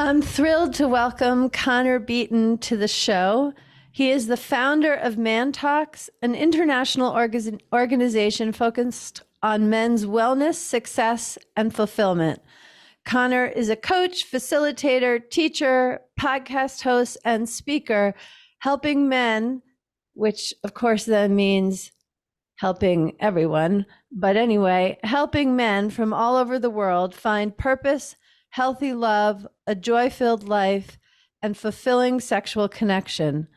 I'm thrilled to welcome Connor Beaton to the show. He is the founder of ManTalks, an international organization focused on men's wellness, success, and fulfillment. Connor is a coach, facilitator, teacher, podcast host, and speaker, helping men, which of course then means helping everyone. But anyway, helping men from all over the world find purpose, healthy love, a joy-filled life, and fulfilling sexual connection.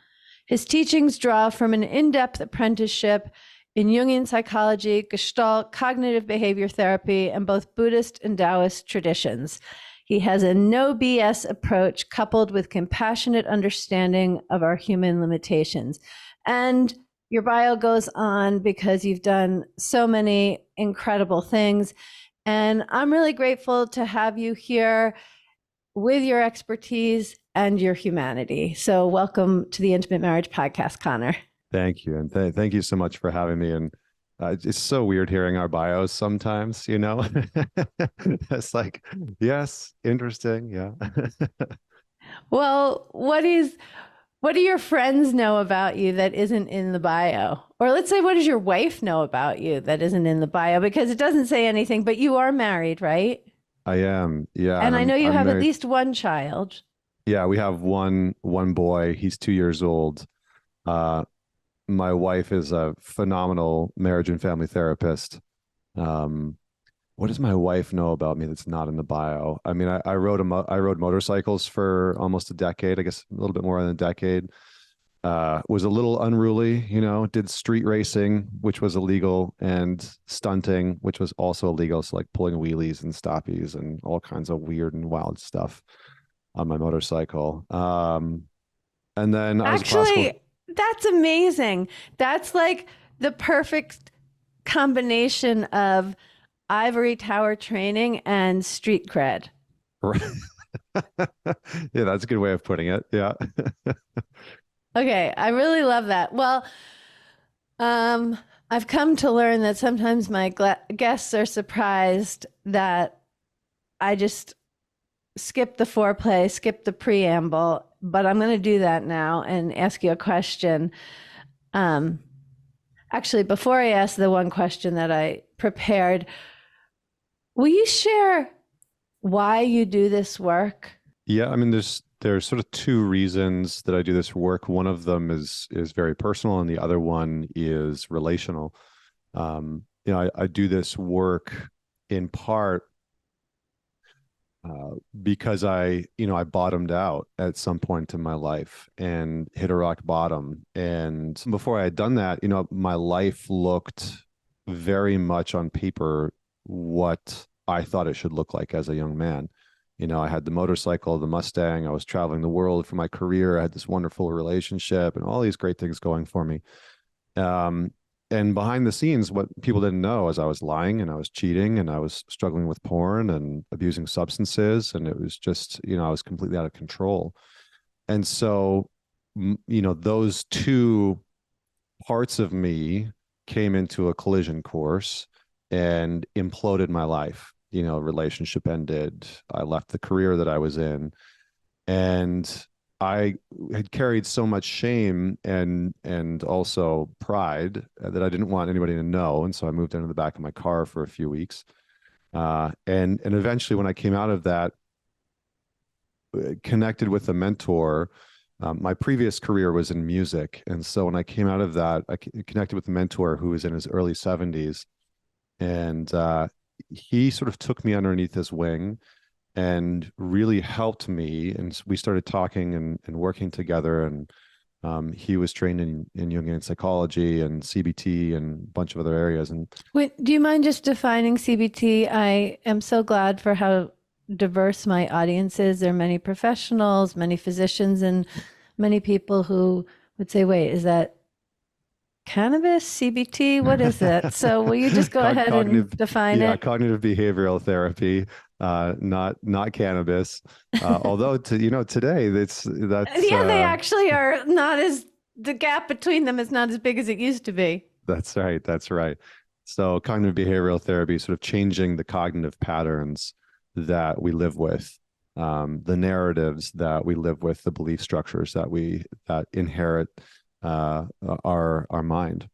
His teachings draw from an in-depth apprenticeship in Jungian psychology, Gestalt, cognitive behavior therapy, and both Buddhist and Taoist traditions. He has a no BS approach coupled with compassionate understanding of our human limitations. And your bio goes on because you've done so many incredible things. And I'm really grateful to have you here with your expertise and your humanity. So welcome to the Intimate Marriage Podcast, Connor. Thank you. And thank you so much for having me. And it's so weird hearing our bios sometimes, you know? It's like, yes, interesting. Yeah. Well, what do your friends know about you that isn't in the bio? Or let's say, what does your wife know about you that isn't in the bio? Because it doesn't say anything, but you are married, right? I am. Yeah. And I know you I'm have married. At least one child. Yeah, we have one boy. He's 2 years old. My wife is a phenomenal marriage and family therapist. What does my wife know about me that's not in the bio? I mean, I rode motorcycles for almost a decade, I guess a little bit more than a decade. Was a little unruly, you know, did street racing, which was illegal, and stunting, which was also illegal. So like pulling wheelies and stoppies and all kinds of weird and wild stuff on my motorcycle. And then I was Actually, that's amazing. That's like the perfect combination of ivory tower training and street cred. Yeah, that's a good way of putting it. Yeah. Okay, I really love that. Well, I've come to learn that sometimes my guests are surprised that I just skip the foreplay, skip the preamble, but I'm going to do that now and ask you a question. Actually, before I ask the one question that I prepared, will you share why you do this work? Yeah, I mean, there's sort of two reasons that I do this work. One of them is very personal, and the other one is relational. You know, I do this work in part because I bottomed out at some point in my life and hit a rock bottom. And before I had done that, you know, my life looked very much on paper what I thought it should look like as a young man. You know, I had the motorcycle, the Mustang. I was traveling the world for my career. I had this wonderful relationship and all these great things going for me. And behind the scenes, what people didn't know is I was lying and I was cheating and I was struggling with porn and abusing substances. And it was just, you know, I was completely out of control. And so, you know, those two parts of me came into a collision course and imploded my life. You know, relationship ended. I left the career that I was in. And I had carried so much shame and also pride that I didn't want anybody to know. And so I moved into the back of my car for a few weeks. And eventually when I came out of that, connected with a mentor. My previous career was in music. And so when I came out of that, I connected with a mentor who was in his early 70s. And he sort of took me underneath his wing and really helped me. And we started talking and working together. And he was trained in Jungian psychology and CBT and a bunch of other areas. And Wait, do you mind just defining CBT? I am so glad for how diverse my audience is. There are many professionals, many physicians, and many people who would say, wait, is that cannabis, CBT? What is that? So will you just go ahead and define it? Cognitive behavioral therapy, not cannabis. Although today that's they actually are not as, the gap between them is not as big as it used to be. That's right. So cognitive behavioral therapy is sort of changing the cognitive patterns that we live with. the narratives that we live with, the belief structures that inherit our mind.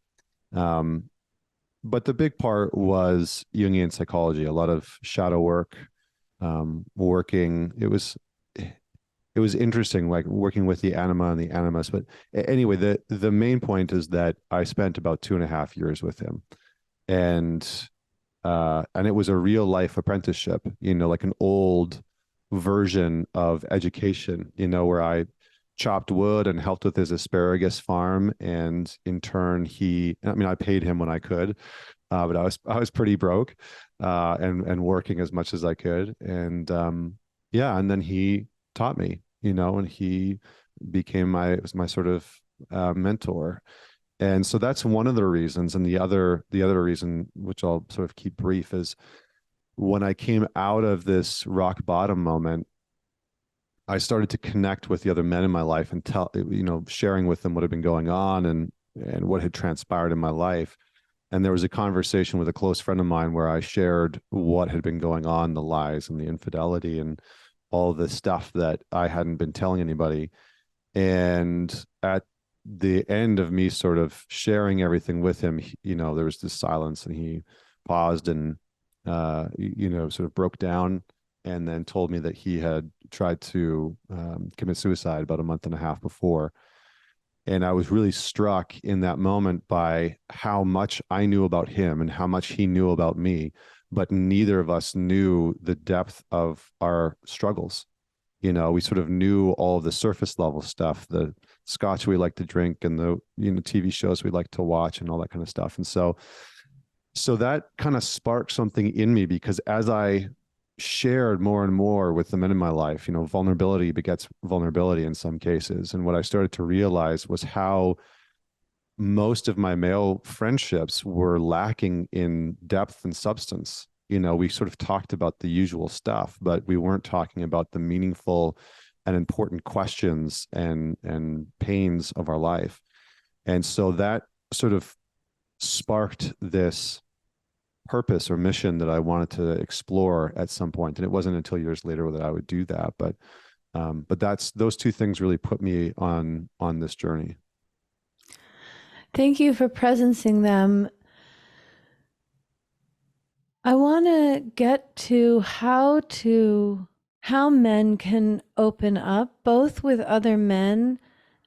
But the big part was Jungian psychology, a lot of shadow work, working. It was interesting, like working with the anima and the animus. But anyway, the main point is that I spent about 2.5 years with him, and it was a real life apprenticeship, like an old version of education, where I chopped wood and helped with his asparagus farm. And in turn, I paid him when I could, but I was pretty broke, and working as much as I could. And yeah, and then he taught me, and he became my sort of mentor. And so that's one of the reasons. And the other reason, which I'll sort of keep brief, is when I came out of this rock bottom moment, I started to connect with the other men in my life and sharing with them what had been going on and what had transpired in my life. And there was a conversation with a close friend of mine where I shared what had been going on, the lies and the infidelity and all the stuff that I hadn't been telling anybody. And at the end of me sort of sharing everything with him, there was this silence, and he paused and, sort of broke down, and then told me that he had tried to commit suicide about a month and a half before. And I was really struck in that moment by how much I knew about him and how much he knew about me, but neither of us knew the depth of our struggles. We sort of knew all of the surface level stuff, the scotch we like to drink and the TV shows we like to watch and all that kind of stuff. And so that kind of sparked something in me, because as I shared more and more with the men in my life, vulnerability begets vulnerability in some cases. And what I started to realize was how most of my male friendships were lacking in depth and substance. We sort of talked about the usual stuff, but we weren't talking about the meaningful and important questions and pains of our life. And so that sort of sparked this purpose or mission that I wanted to explore at some point. And it wasn't until years later that I would do that. But those two things really put me on this journey. Thank you for presencing them. I want to get to how men can open up, both with other men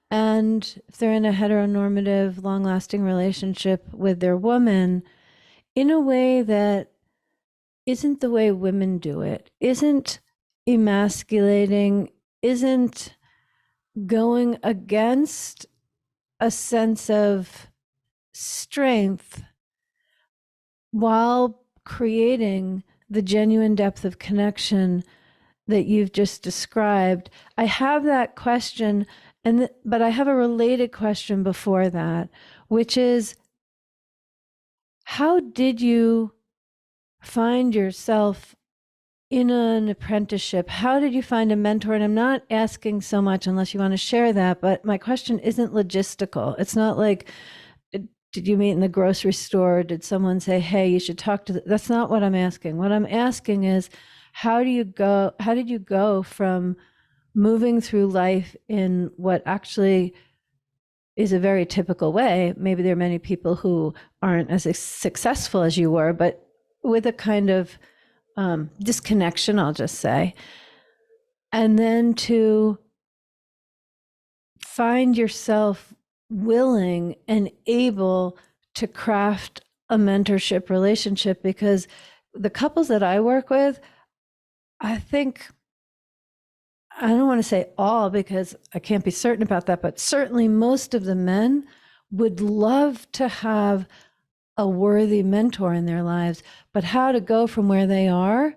and if they're in a heteronormative, long-lasting relationship with their woman, in a way that isn't the way women do it, isn't emasculating, isn't going against a sense of strength, while creating the genuine depth of connection that you've just described. I have that question, but I have a related question before that, which is, how did you find yourself in an apprenticeship? How did you find a mentor? And I'm not asking so much, unless you want to share that, but my question isn't logistical. It's not like, did you meet in the grocery store? Did someone say, hey, you should talk to that's not what I'm asking. What I'm asking is, how did you go from moving through life in what actually is a very typical way? Maybe there are many people who aren't as successful as you were, but with a kind of disconnection, I'll just say. And then to find yourself willing and able to craft a mentorship relationship, because the couples that I work with, I think, I don't want to say all because I can't be certain about that, but certainly most of the men would love to have a worthy mentor in their lives, but how to go from where they are,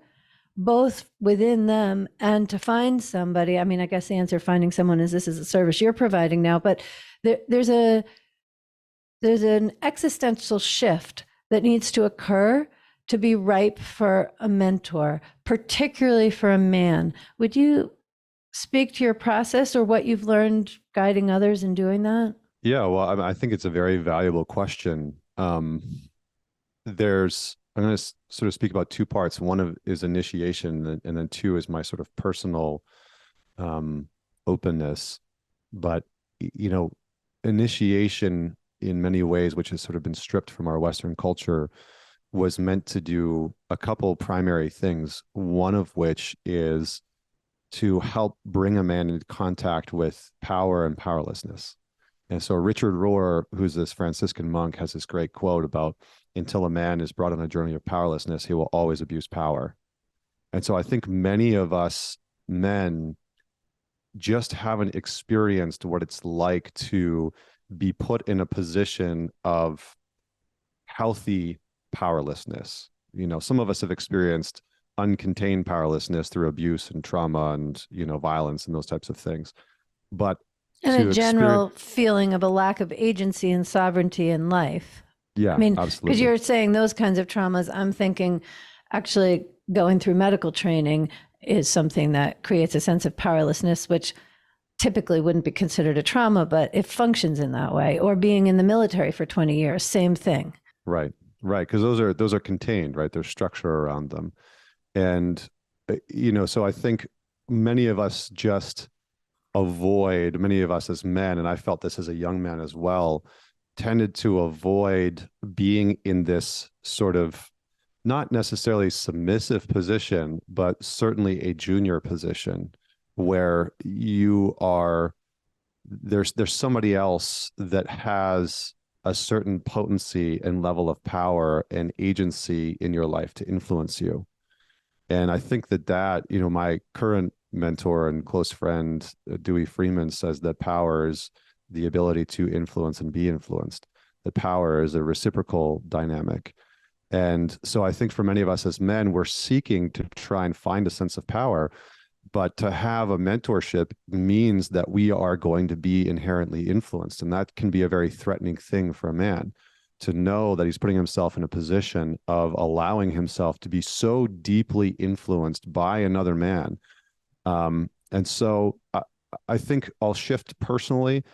both within them and to find somebody. I mean, I guess the answer of finding someone is, this is a service you're providing now, but there's an existential shift that needs to occur to be ripe for a mentor, particularly for a man. Would you speak to your process or what you've learned guiding others in doing that? Yeah, well, I think it's a very valuable question. There's I'm going to sort of speak about two parts. One of is initiation, and then two is my sort of personal um, openness. But you know, initiation in many ways, which has sort of been stripped from our Western culture, was meant to do a couple primary things. One of which is to help bring a man into contact with power and powerlessness. And so Richard Rohr, who's this Franciscan monk, has this great quote about until a man is brought on a journey of powerlessness, he will always abuse power. And so I think many of us men just haven't experienced what it's like to be put in a position of healthy powerlessness. You know, some of us have experienced uncontained powerlessness through abuse and trauma and, you know, violence and those types of things. But And to a general feeling of a lack of agency and sovereignty in life. yeah, I mean, absolutely. because you're saying those kinds of traumas, I'm thinking actually going through medical training is something that creates a sense of powerlessness, which typically wouldn't be considered a trauma, but it functions in that way. Or being in the military for 20 years, same thing. Right, right. Because those are contained, right? There's structure around them. And, you know, so I think many of us just avoid, many of us as men, and I felt this as a young man as well, tended to avoid being in this sort of not necessarily submissive position, but certainly a junior position where you are there's somebody else that has a certain potency and level of power and agency in your life to influence you. And I think that, you know, my current mentor and close friend, Dewey Freeman, says that power is the ability to influence and be influenced. That power is a reciprocal dynamic. And so I think for many of us as men, we're seeking to try and find a sense of power. But to have a mentorship means that we are going to be inherently influenced. And that can be a very threatening thing for a man, to know that he's putting himself in a position of allowing himself to be so deeply influenced by another man. And so I think I'll shift personally.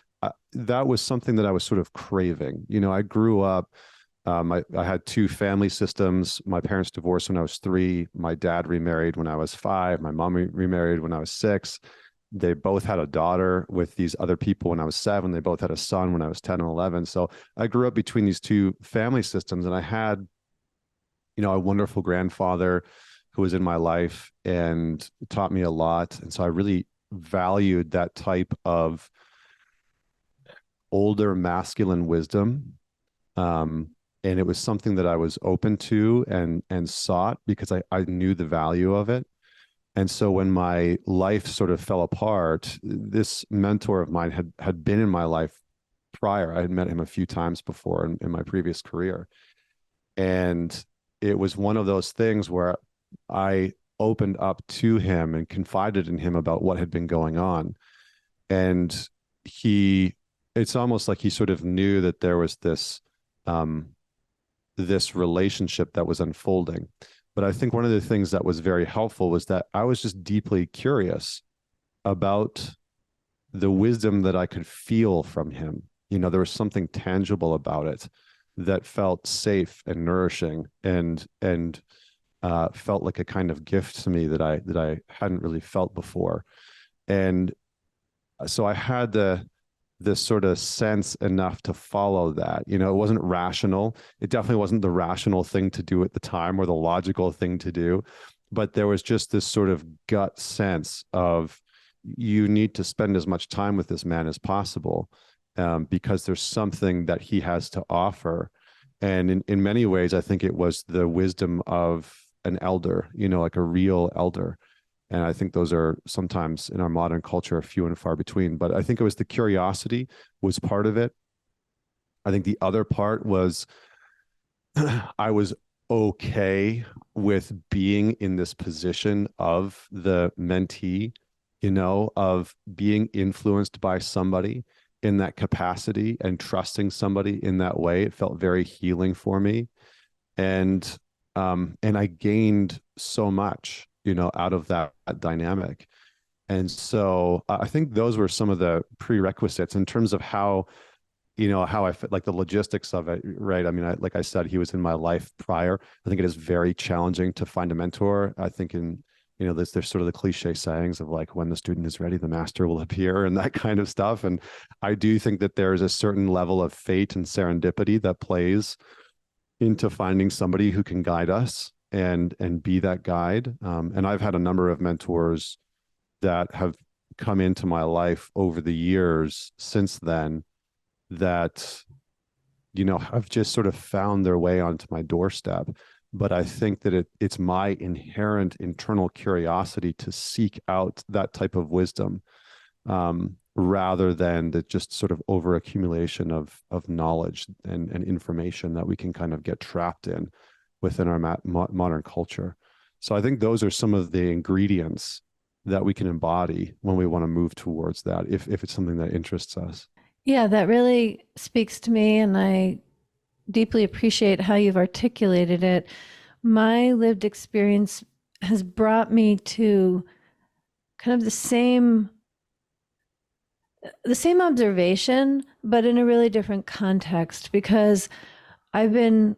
That was something that I was sort of craving. You know, I grew up, I had two family systems. My parents divorced when I was 3. My dad remarried when I was 5. My mom remarried when I was 6. They both had a daughter with these other people when I was 7. They both had a son when I was 10 and 11. So I grew up between these two family systems, and I had, you know, a wonderful grandfather who was in my life and taught me a lot. And so I really valued that type of older masculine wisdom. And it was something that I was open to and sought because I knew the value of it. And so when my life sort of fell apart, this mentor of mine had been in my life prior. I had met him a few times before in my previous career. And it was one of those things where I opened up to him and confided in him about what had been going on. And it's almost like he sort of knew that there was this relationship that was unfolding. But I think one of the things that was very helpful was that I was just deeply curious about the wisdom that I could feel from him. You know, there was something tangible about it that felt safe and nourishing and felt like a kind of gift to me that I hadn't really felt before. And so I had this sort of sense enough to follow that. You know, it wasn't rational. It definitely wasn't the rational thing to do at the time or the logical thing to do. But there was just this sort of gut sense of you need to spend as much time with this man as possible because there's something that he has to offer. And in many ways, I think it was the wisdom of an elder, you know, like a real elder. And I think those are sometimes in our modern culture few and far between. But I think it was the curiosity was part of it. I think the other part was I was okay with being in this position of the mentee, you know, of being influenced by somebody in that capacity and trusting somebody in that way. It felt very healing for me. And I gained so much, you know, out of that dynamic. And so I think those were some of the prerequisites in terms of how how I fit, like the logistics of it, right? I mean, like I said, he was in my life prior. I think it is very challenging to find a mentor. I think there's sort of the cliche sayings of like, when the student is ready, the master will appear, and that kind of stuff. And I do think that there is a certain level of fate and serendipity that plays into finding somebody who can guide us and be that guide. And I've had a number of mentors that have come into my life over the years since then that have just sort of found their way onto my doorstep. But I think that it's my inherent internal curiosity to seek out that type of wisdom, rather than the just sort of over accumulation of knowledge and information that we can kind of get trapped in within our modern culture. So I think those are some of the ingredients that we can embody when we want to move towards that, if it's something that interests us. Yeah, that really speaks to me, and I deeply appreciate how you've articulated it. My lived experience has brought me to kind of the same observation, but in a really different context, because I've been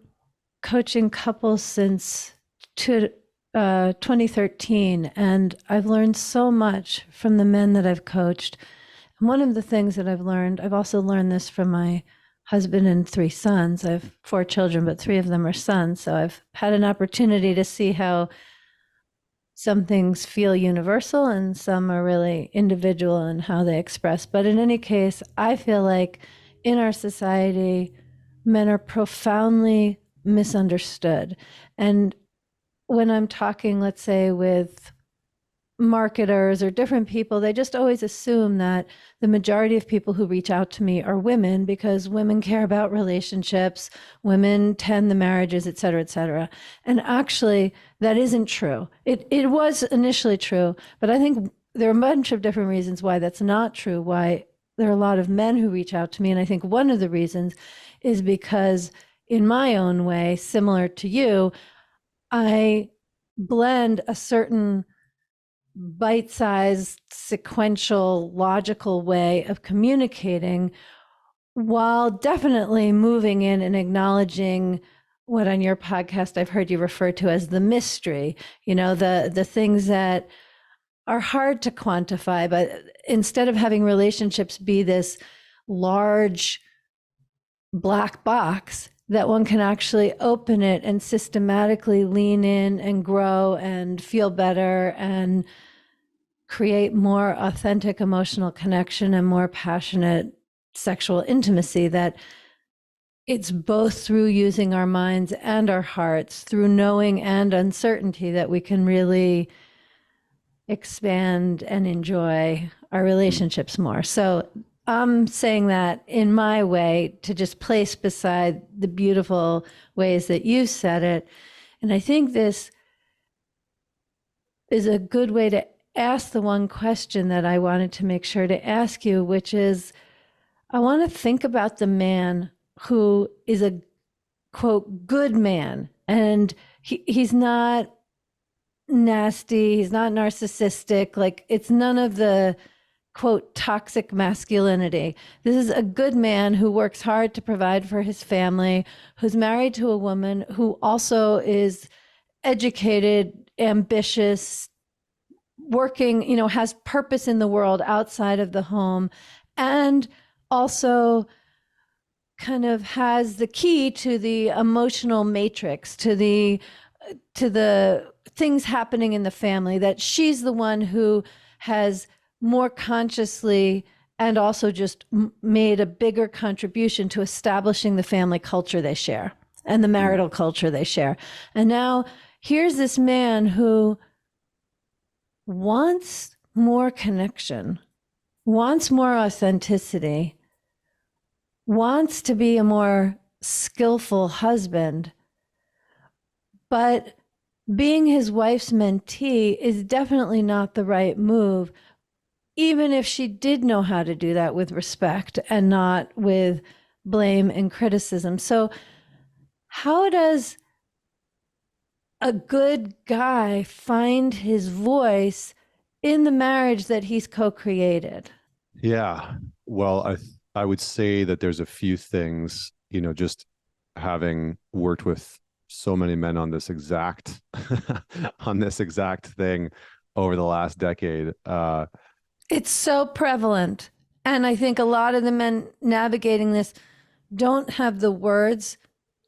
coaching couples since 2013, and I've learned so much from the men that I've coached. And one of the things that I've also learned this from my husband and 3 sons. I have 4 children, but 3 of them are sons. So I've had an opportunity to see how some things feel universal and some are really individual in how they express. But in any case, I feel like in our society, men are profoundly misunderstood. And when I'm talking, let's say, with marketers or different people, they just always assume that the majority of people who reach out to me are women, because women care about relationships, women tend the marriages, et cetera, et cetera. And actually, that isn't true. It was initially true, but I think there are a bunch of different reasons why that's not true, why there are a lot of men who reach out to me. And I think one of the reasons is because, in my own way, similar to you, I blend a certain bite-sized, sequential, logical way of communicating, while definitely moving in and acknowledging what on your podcast I've heard you refer to as the mystery, the things that are hard to quantify. But instead of having relationships be this large black box, that one can actually open it and systematically lean in and grow and feel better and create more authentic emotional connection and more passionate sexual intimacy. That it's both through using our minds and our hearts, through knowing and uncertainty, that we can really expand and enjoy our relationships more. So I'm saying that in my way to just place beside the beautiful ways that you said it. And I think this is a good way to ask the one question that I wanted to make sure to ask you, which is, I want to think about the man who is a, quote, good man. And he's not nasty, he's not narcissistic, like it's none of the, quote, toxic masculinity. This is a good man who works hard to provide for his family, who's married to a woman who also is educated, ambitious, working, has purpose in the world outside of the home, and also kind of has the key to the emotional matrix, to the things happening in the family, that she's the one who has more consciously and also just made a bigger contribution to establishing the family culture they share and the marital culture they share. And now here's this man who wants more connection, wants more authenticity, wants to be a more skillful husband, but being his wife's mentee is definitely not the right move, even if she did know how to do that with respect and not with blame and criticism. So how does a good guy find his voice in the marriage that he's co-created? Yeah. Well, I would say that there's a few things, just having worked with so many men on this exact on this exact thing over the last decade. It's so prevalent. And I think a lot of the men navigating this don't have the words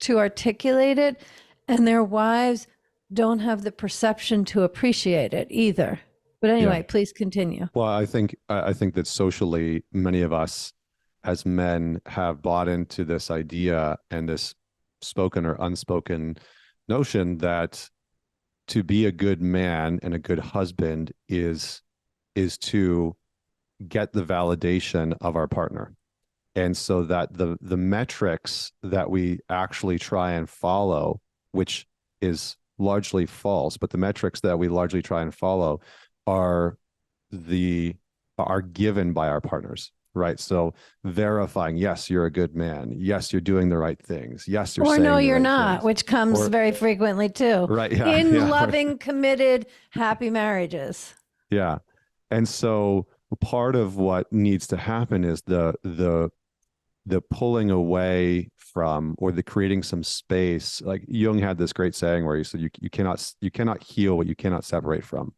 to articulate it, and their wives don't have the perception to appreciate it either. But anyway, Yeah. please continue. Well, I think that socially, many of us as men have bought into this idea and this spoken or unspoken notion that to be a good man and a good husband is to get the validation of our partner. And so that the metrics that we actually try and follow, which is largely false, but the metrics that we largely try and follow are the are given by our partners, right? So verifying, yes, you're a good man, yes, you're doing the right things, yes, you're Or saying no, the you're right not, things. which comes very frequently too. Right, yeah, In yeah, loving, committed, happy marriages. yeah. And so part of what needs to happen is the pulling away from, or the creating some space. Like Jung had this great saying where he said, you cannot heal what you cannot separate from.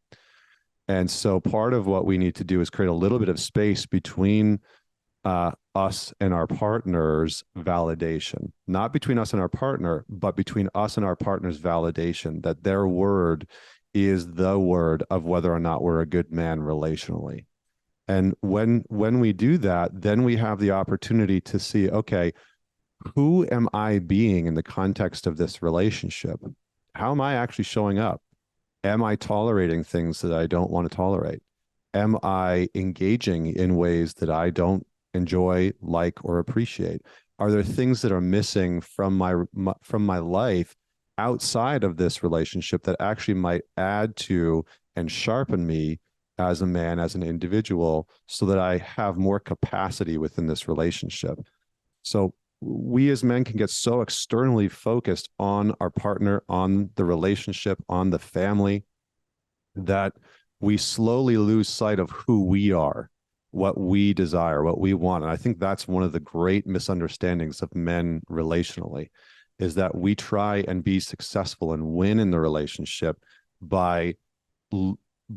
And so part of what we need to do is create a little bit of space between us and our partner's validation, not between us and our partner, but between us and our partner's validation, that their word is the word of whether or not we're a good man relationally. And when we do that, then we have the opportunity to see, okay, who am I being in the context of this relationship? How am I actually showing up? Am I tolerating things that I don't want to tolerate? Am I engaging in ways that I don't enjoy, like, or appreciate? Are there things that are missing from my life outside of this relationship that actually might add to and sharpen me as a man, as an individual, so that I have more capacity within this relationship? So we as men can get so externally focused on our partner, on the relationship, on the family, that we slowly lose sight of who we are, what we desire, what we want. And I think that's one of the great misunderstandings of men relationally, is that we try and be successful and win in the relationship by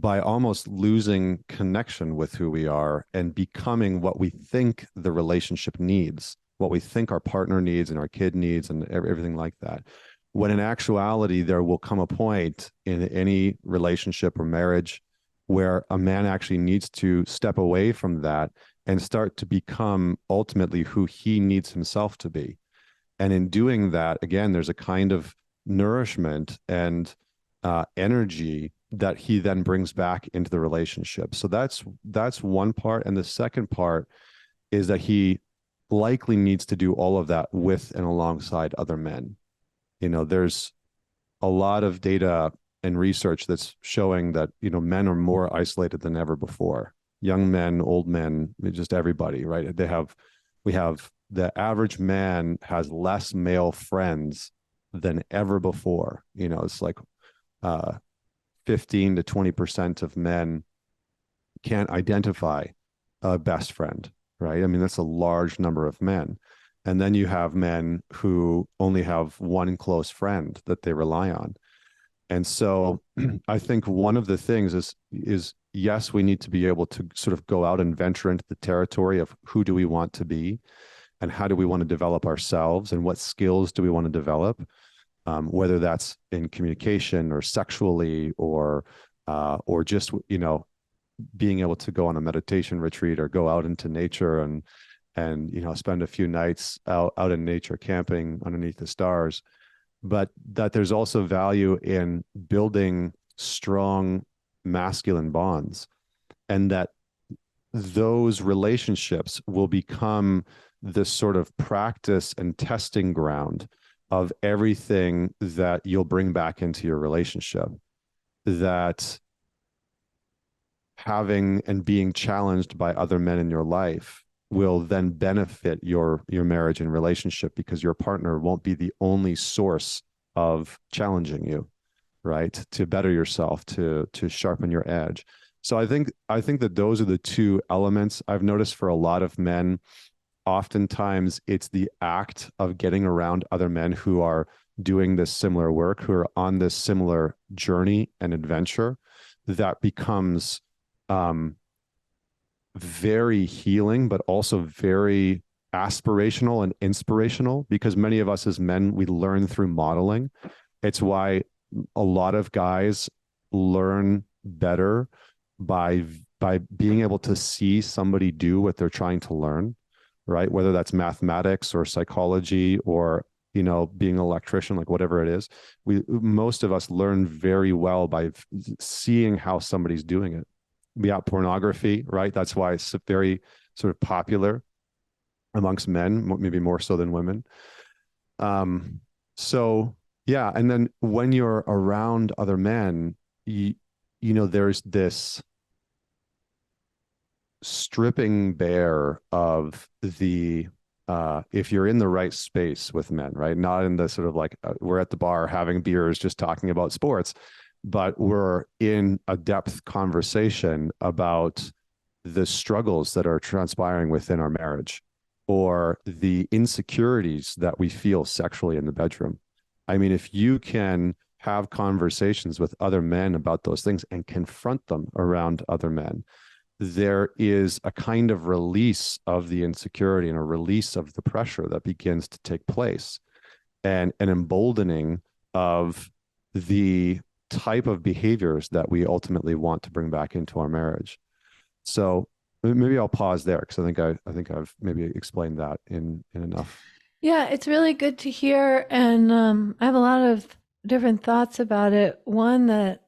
almost losing connection with who we are and becoming what we think the relationship needs, what we think our partner needs and our kid needs and everything like that. When in actuality, there will come a point in any relationship or marriage where a man actually needs to step away from that and start to become ultimately who he needs himself to be. And in doing that, again, there's a kind of nourishment and energy that he then brings back into the relationship. So that's one part. And the second part is that he likely needs to do all of that with and alongside other men. There's a lot of data and research that's showing that, men are more isolated than ever before. Young men, old men, just everybody, right? We have the average man has less male friends than ever before. It's like 15 to 20% of men can't identify a best friend, right? I mean, that's a large number of men. And then you have men who only have one close friend that they rely on. And so I think one of the things is yes, we need to be able to sort of go out and venture into the territory of who do we want to be and how do we want to develop ourselves and what skills do we want to develop, whether that's in communication or sexually or just, being able to go on a meditation retreat or go out into nature and spend a few nights out in nature camping underneath the stars. But that there's also value in building strong masculine bonds, and that those relationships will become this sort of practice and testing ground of everything that you'll bring back into your relationship. That having and being challenged by other men in your life will then benefit your marriage and relationship, because your partner won't be the only source of challenging you, right? To better yourself, to sharpen your edge. So I think that those are the two elements I've noticed for a lot of men. oftentimes it's the act of getting around other men who are doing this similar work, who are on this similar journey and adventure, that becomes very healing, but also very aspirational and inspirational, because many of us as men, we learn through modeling. It's why a lot of guys learn better by being able to see somebody do what they're trying to learn, right? Whether that's mathematics or psychology or, you know, being an electrician, like whatever it is. Most of us learn very well by seeing how somebody's doing it. Yeah, pornography, right? That's why it's very sort of popular amongst men, maybe more so than women. So yeah, and then when you're around other men, you know, there's this stripping bare of the if you're in the right space with men, right? Not in the sort of like we're at the bar having beers, just talking about sports, but we're in a depth conversation about the struggles that are transpiring within our marriage or the insecurities that we feel sexually in the bedroom. I mean, if you can have conversations with other men about those things and confront them around other men, there is a kind of release of the insecurity and a release of the pressure that begins to take place, and an emboldening of the type of behaviors that we ultimately want to bring back into our marriage. So maybe I'll pause there because I think I've maybe explained that in enough. Yeah, it's really good to hear. And I have a lot of different thoughts about it. One that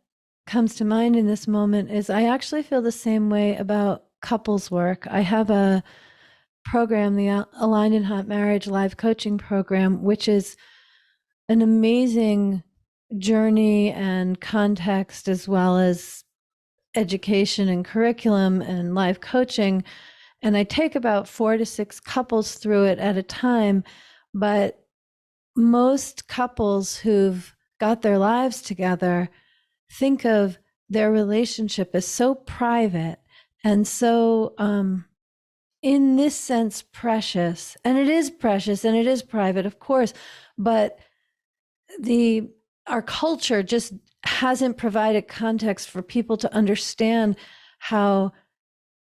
comes to mind in this moment is I actually feel the same way about couples work. I have a program, the Aligned in Hot Marriage live coaching program, which is an amazing journey and context, as well as education and curriculum and live coaching. And I take about 4 to 6 couples through it at a time. But most couples who've got their lives together think of their relationship as so private and so, in this sense, precious. And it is precious and it is private, of course. But our culture just hasn't provided context for people to understand how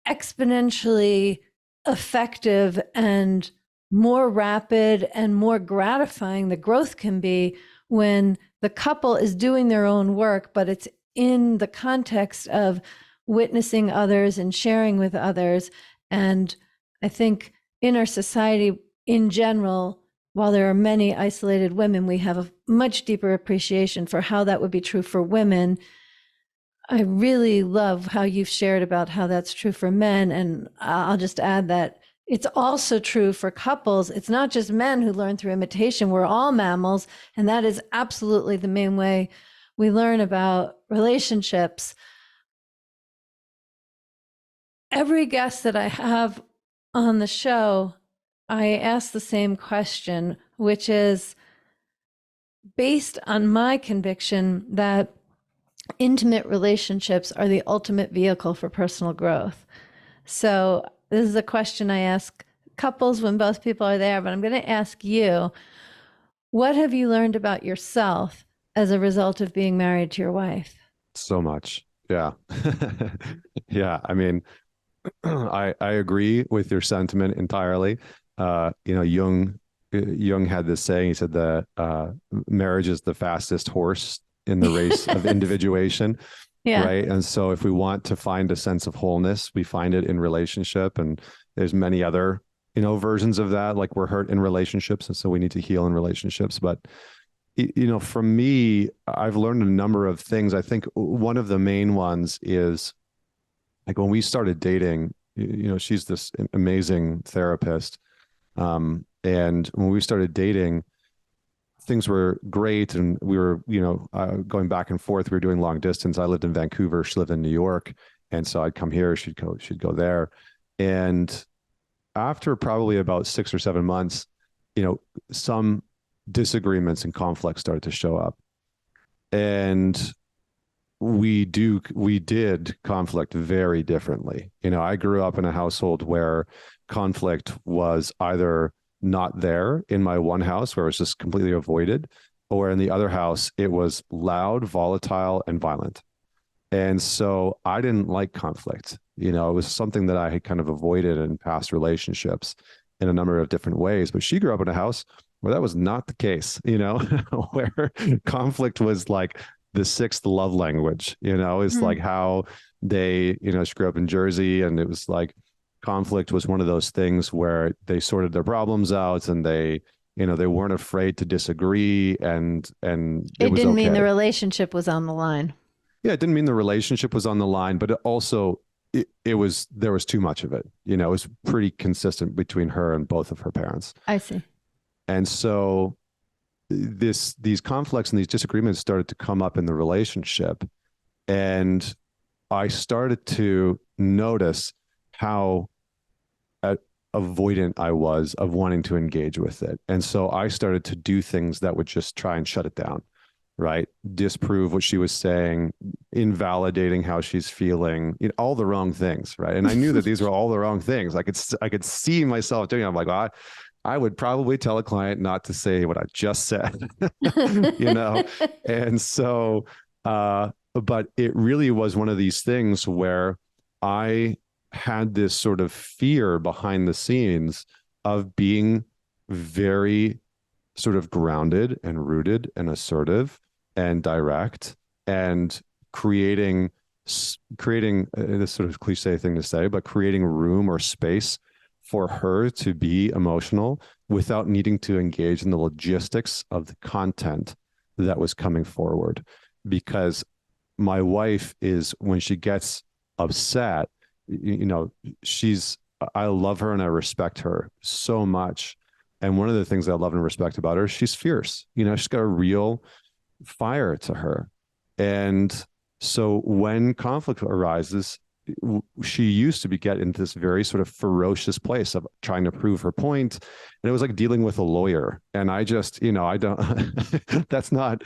exponentially effective and more rapid and more gratifying the growth can be when the couple is doing their own work, but it's in the context of witnessing others and sharing with others. And I think in our society in general, while there are many isolated women, we have a much deeper appreciation for how that would be true for women. I really love how you've shared about how that's true for men. And I'll just add that it's also true for couples. It's not just men who learn through imitation. We're all mammals. And that is absolutely the main way we learn about relationships. Every guest that I have on the show, I ask the same question, which is based on my conviction that intimate relationships are the ultimate vehicle for personal growth. So this is a question I ask couples when both people are there, but I'm going to ask you, what have you learned about yourself as a result of being married to your wife? So much. Yeah. Yeah. I mean, I agree with your sentiment entirely. You know, Jung had this saying, he said that marriage is the fastest horse in the race of individuation. Yeah. Right. And so if we want to find a sense of wholeness, we find it in relationship. And there's many other, you know, versions of that, like we're hurt in relationships. And so we need to heal in relationships. But, you know, for me, I've learned a number of things. I think one of the main ones is like when we started dating, you know, she's this amazing therapist. And when we started dating, things were great. And we were, you know, going back and forth. We were doing long distance. I lived in Vancouver. She lived in New York. And so I'd come here, she'd go there. And after probably about 6 or 7 months, you know, some disagreements and conflicts started to show up. And we did conflict very differently. I grew up in a household where conflict was either not there in my one house where it was just completely avoided, or in the other house, it was loud, volatile, and violent. And so I didn't like conflict. It was something that I had kind of avoided in past relationships in a number of different ways. But she grew up in a house where that was not the case, where conflict was like the sixth love language. It's like how she grew up in Jersey, and it was like conflict was one of those things where they sorted their problems out, and they weren't afraid to disagree, and it was didn't okay. mean the relationship was on the line. Yeah, it didn't mean the relationship was on the line, but there was too much of it. It was pretty consistent between her and both of her parents. I see. And so these conflicts and these disagreements started to come up in the relationship. And I started to notice how avoidant I was of wanting to engage with it. And so I started to do things that would just try and shut it down, right? Disprove what she was saying, invalidating how she's feeling, all the wrong things, right? And I knew that these were all the wrong things. I could see myself doing it. I'm like, well, I would probably tell a client not to say what I just said, And so, but it really was one of these things where I had this sort of fear behind the scenes of being very sort of grounded and rooted and assertive and direct, and creating this sort of cliche thing to say, but creating room or space for her to be emotional without needing to engage in the logistics of the content that was coming forward. Because my wife is, when she gets upset, I love her and I respect her so much. And one of the things I love and respect about her, she's fierce. She's got a real fire to her. And so when conflict arises, she used to get into this very sort of ferocious place of trying to prove her point. And it was like dealing with a lawyer. And I just, I don't, that's not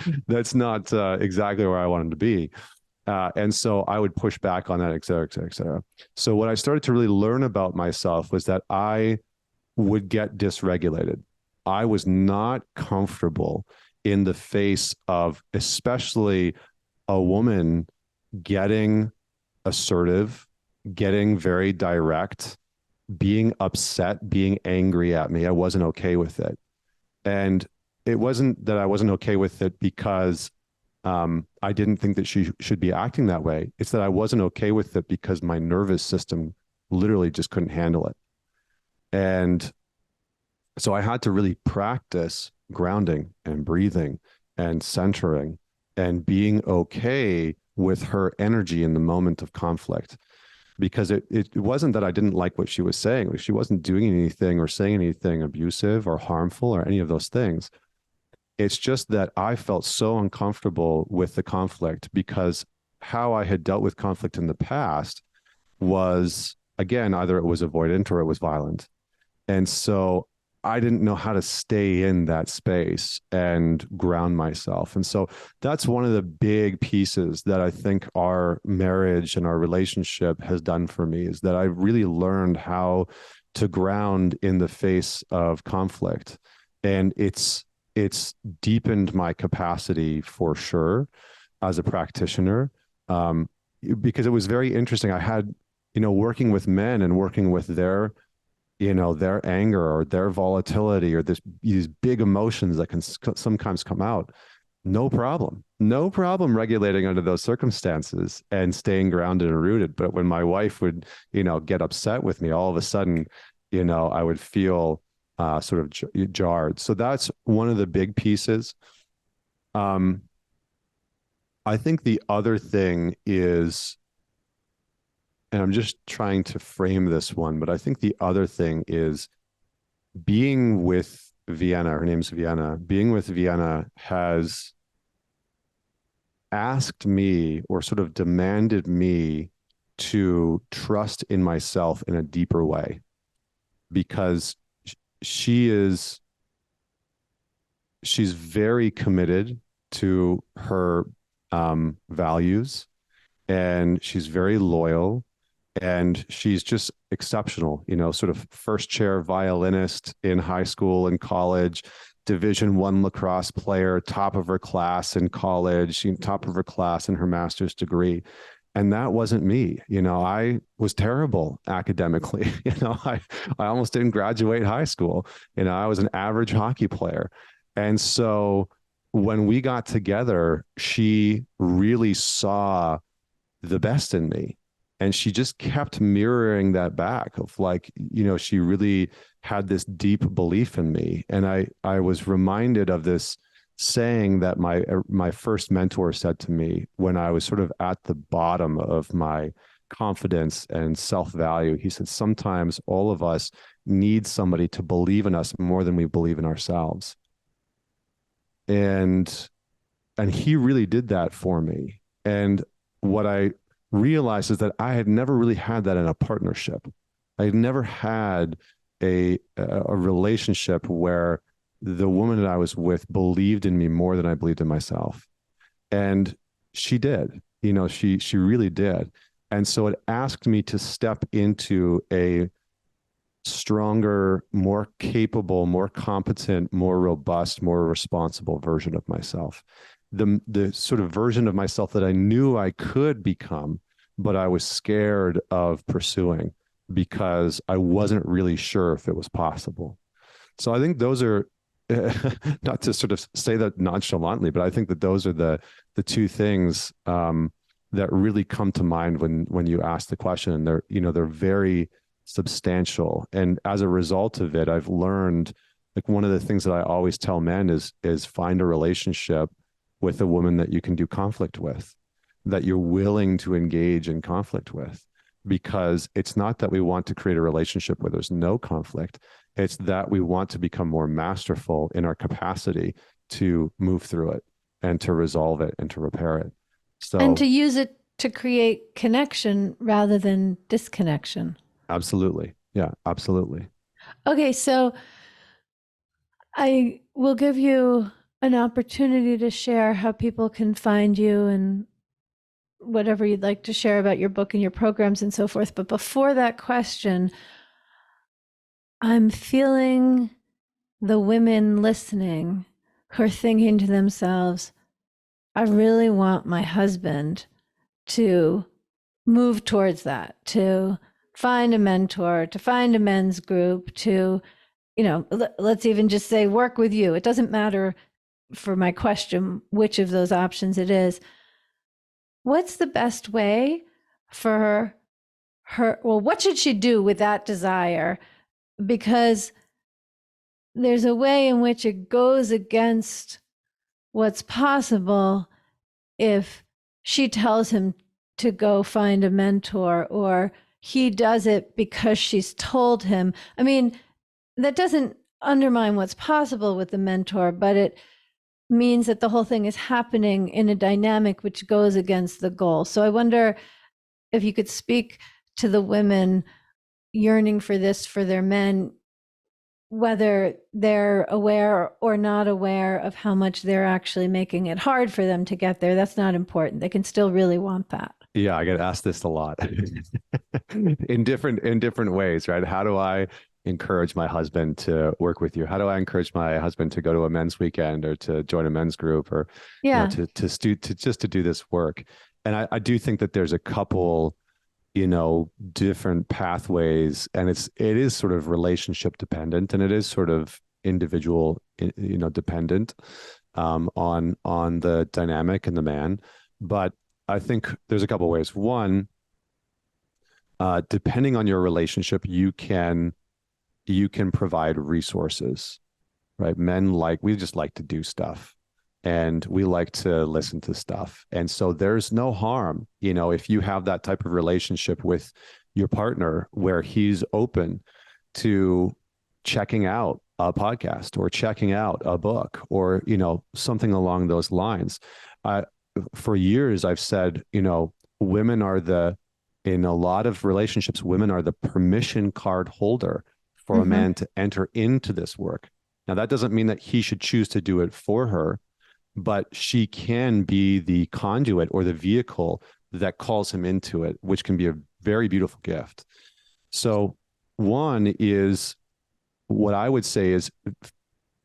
exactly where I wanted to be. And so I would push back on that, et cetera, et cetera, et cetera. So what I started to really learn about myself was that I would get dysregulated. I was not comfortable in the face of, especially a woman getting assertive, getting very direct, being upset, being angry at me. I wasn't okay with it. And it wasn't that I wasn't okay with it because I didn't think that she should be acting that way. It's that I wasn't okay with it because my nervous system literally just couldn't handle it. And so I had to really practice grounding and breathing and centering and being okay with her energy in the moment of conflict. Because it wasn't that I didn't like what she was saying. She wasn't doing anything or saying anything abusive or harmful or any of those things. It's just that I felt so uncomfortable with the conflict because how I had dealt with conflict in the past was, again, either it was avoidant or it was violent. And so I didn't know how to stay in that space and ground myself. And so that's one of the big pieces that I think our marriage and our relationship has done for me, is that I really learned how to ground in the face of conflict. And it's deepened my capacity for sure as a practitioner, because it was very interesting. I had, working with men and working with their anger or their volatility or these big emotions that can sometimes come out. No problem regulating under those circumstances and staying grounded and rooted. But when my wife would, get upset with me, all of a sudden, I would feel sort of jarred. So that's one of the big pieces. I think the other thing is, and I'm just trying to frame this one, but I think the other thing is being with Vienna. Her name's Vienna. Being with Vienna has asked me, or sort of demanded me, to trust in myself in a deeper way, because she's very committed to her values values, and she's very loyal, and she's just exceptional, sort of first chair violinist in high school and college, Division I lacrosse player, top of her class in college, top of her class in her master's degree. And that wasn't me. I was terrible academically. I almost didn't graduate high school. I was an average hockey player. And so when we got together, she really saw the best in me. And she just kept mirroring that back of like, she really had this deep belief in me. And I was reminded of this saying that my first mentor said to me when I was sort of at the bottom of my confidence and self-value. He said, sometimes all of us need somebody to believe in us more than we believe in ourselves. And he really did that for me. And what I realized is that I had never really had that in a partnership. I had never had a relationship where the woman that I was with believed in me more than I believed in myself. And she did, she really did. And so it asked me to step into a stronger, more capable, more competent, more robust, more responsible version of myself. The sort of version of myself that I knew I could become, but I was scared of pursuing because I wasn't really sure if it was possible. So I think those are, not to sort of say that nonchalantly, but I think that those are the two things that really come to mind when you ask the question. And they're very substantial. And as a result of it, I've learned, like, one of the things that I always tell men is find a relationship with a woman that you can do conflict with, that you're willing to engage in conflict with, because it's not that we want to create a relationship where there's no conflict. It's that we want to become more masterful in our capacity to move through it and to resolve it and to repair it. So, and to use it to create connection rather than disconnection. Absolutely. Yeah, absolutely. Okay, so I will give you an opportunity to share how people can find you and whatever you'd like to share about your book and your programs and so forth. But before that question, I'm feeling the women listening who are thinking to themselves, I really want my husband to move towards that, to find a mentor, to find a men's group, to, let's even just say work with you. It doesn't matter for my question which of those options it is. What's the best way for her? Well, what should she do with that desire? Because there's a way in which it goes against what's possible if she tells him to go find a mentor, or he does it because she's told him. I mean, that doesn't undermine what's possible with the mentor, but it means that the whole thing is happening in a dynamic which goes against the goal. So I wonder if you could speak to the women yearning for this for their men, whether they're aware or not aware of how much they're actually making it hard for them to get there. That's not important. They can still really want that. Yeah, I get asked this a lot in different ways, right? How do I encourage my husband to work with you? How do I encourage my husband to go to a men's weekend or to join a men's group, or to just to do this work? And I do think that there's a couple, different pathways, and it is sort of relationship dependent, and it is sort of individual, dependent on the dynamic and the man. But I think there's a couple of ways. One, depending on your relationship, you can provide resources, right? Men we just like to do stuff, and we like to listen to stuff. And so there's no harm, if you have that type of relationship with your partner where he's open to checking out a podcast or checking out a book or, something along those lines. For years, I've said, women are in a lot of relationships, women are the permission card holder for a man to enter into this work. Now, that doesn't mean that he should choose to do it for her, but she can be the conduit or the vehicle that calls him into it, which can be a very beautiful gift. So one is, what I would say is,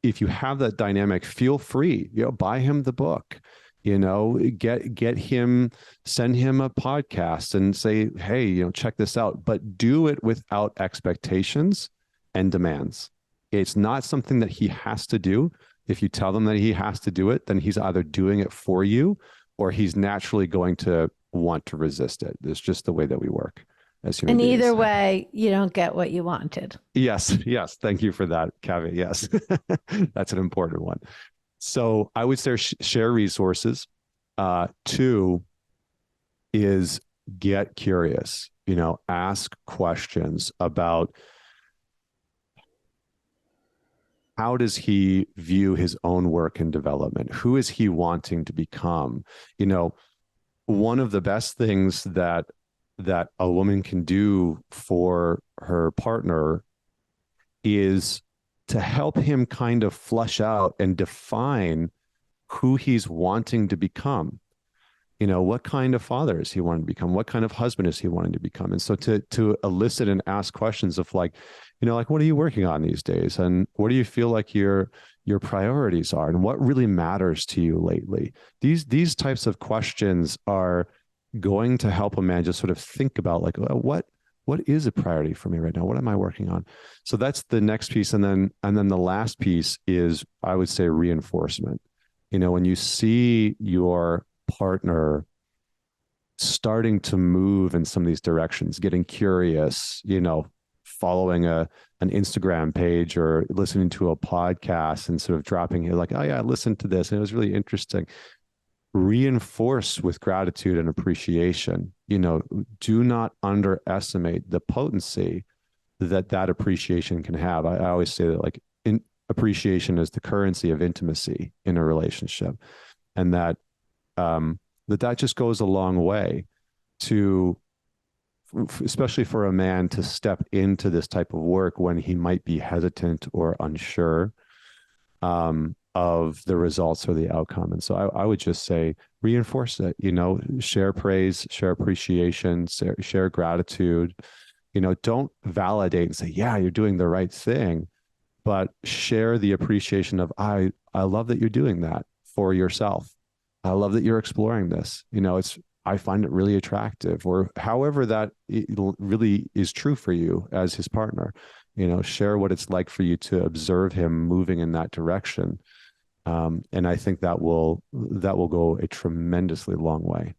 if you have that dynamic, feel free, buy him the book, get him, send him a podcast and say, hey, check this out, but do it without expectations and demands. It's not something that he has to do. If you tell them that he has to do it, then he's either doing it for you or he's naturally going to want to resist it. It's just the way that we work as human beings. And either way, you don't get what you wanted. Yes. Thank you for that caveat. Yes, that's an important one. So I would say share resources. Two is get curious, ask questions about how does he view his own work and development? Who is he wanting to become? One of the best things that a woman can do for her partner is to help him kind of flesh out and define who he's wanting to become. What kind of father is he wanting to become? What kind of husband is he wanting to become? And so to elicit and ask questions of like, what are you working on these days? And what do you feel like your priorities are? And what really matters to you lately? These types of questions are going to help a man just sort of think about like, what is a priority for me right now? What am I working on? So that's the next piece. And then the last piece is, I would say, reinforcement. When you see your partner starting to move in some of these directions, getting curious, following an Instagram page or listening to a podcast and sort of dropping it like, oh yeah, I listened to this and it was really interesting. Reinforce with gratitude and appreciation. Do not underestimate the potency that appreciation can have. I always say that like appreciation is the currency of intimacy in a relationship, and that just goes a long way to, especially for a man to step into this type of work when he might be hesitant or unsure of the results or the outcome. And so I would just say, reinforce it, share praise, share appreciation, share gratitude, don't validate and say, yeah, you're doing the right thing, but share the appreciation of, I love that you're doing that for yourself. I love that you're exploring this. I find it really attractive, or however that really is true for you as his partner. Share what it's like for you to observe him moving in that direction. And I think that will go a tremendously long way.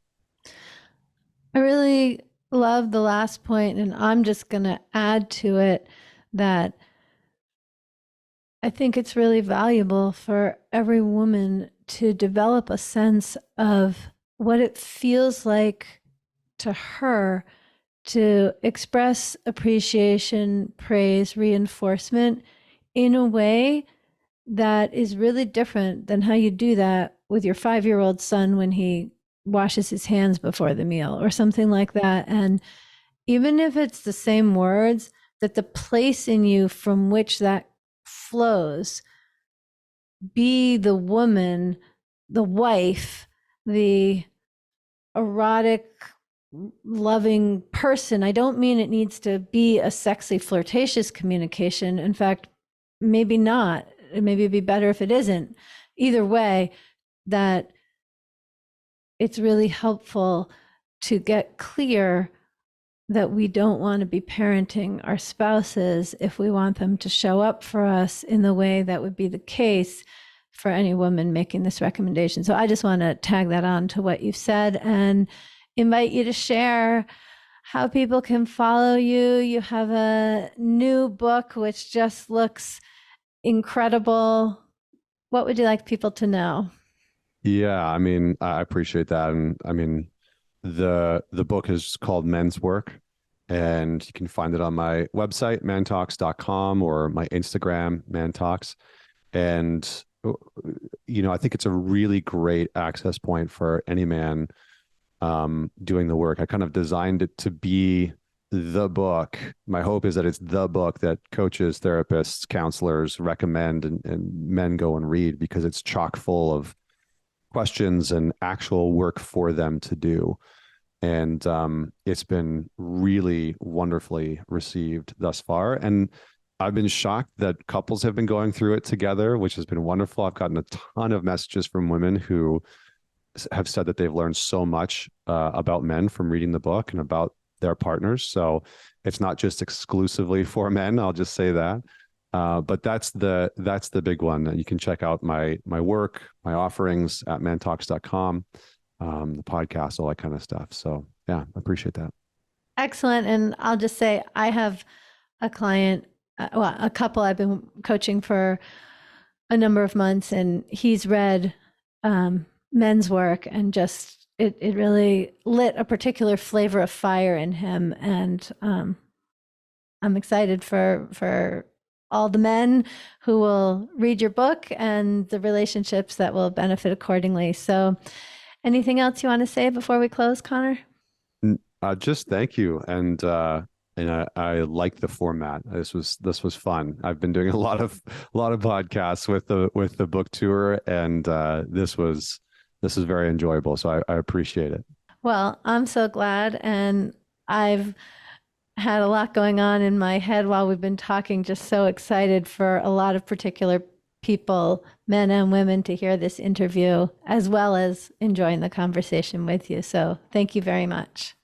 I really love the last point, and I'm just going to add to it that I think it's really valuable for every woman to develop a sense of what it feels like to her to express appreciation, praise, reinforcement in a way that is really different than how you do that with your 5-year-old son when he washes his hands before the meal or something like that. And even if it's the same words, that the place in you from which that flows, be the woman, the wife, the erotic, loving person. I don't mean it needs to be a sexy, flirtatious communication. In fact, maybe not. Maybe it'd be better if it isn't. Either way, that it's really helpful to get clear that we don't want to be parenting our spouses if we want them to show up for us in the way that would be the case for any woman making this recommendation. So I just want to tag that on to what you've said and invite you to share how people can follow you. You have a new book, which just looks incredible. What would you like people to know? Yeah, I mean, I appreciate that. And I mean, the book is called Men's Work, and you can find it on my website, mantalks.com, or my Instagram, ManTalks. And, I think it's a really great access point for any man doing the work. I kind of designed it to be the book. My hope is that it's the book that coaches, therapists, counselors recommend and men go and read, because it's chock full of questions and actual work for them to do. And it's been really wonderfully received thus far. And I've been shocked that couples have been going through it together, which has been wonderful. I've gotten a ton of messages from women who have said that they've learned so much about men from reading the book and about their partners. So it's not just exclusively for men. I'll just say that. But that's the big one. You can check out my work, my offerings at mantalks.com, the podcast, all that kind of stuff. So yeah, I appreciate that. Excellent. And I'll just say I have a client, a couple I've been coaching for a number of months, and he's read men's work, and just it really lit a particular flavor of fire in him. And I'm excited for all the men who will read your book and the relationships that will benefit accordingly. So anything else you want to say before we close, Connor? Just thank you. And I like the format. This was fun. I've been doing a lot of podcasts with the book tour, and this is very enjoyable. So I appreciate it. Well, I'm so glad, and I've had a lot going on in my head while we've been talking. Just so excited for a lot of particular people, men and women, to hear this interview, as well as enjoying the conversation with you. So thank you very much.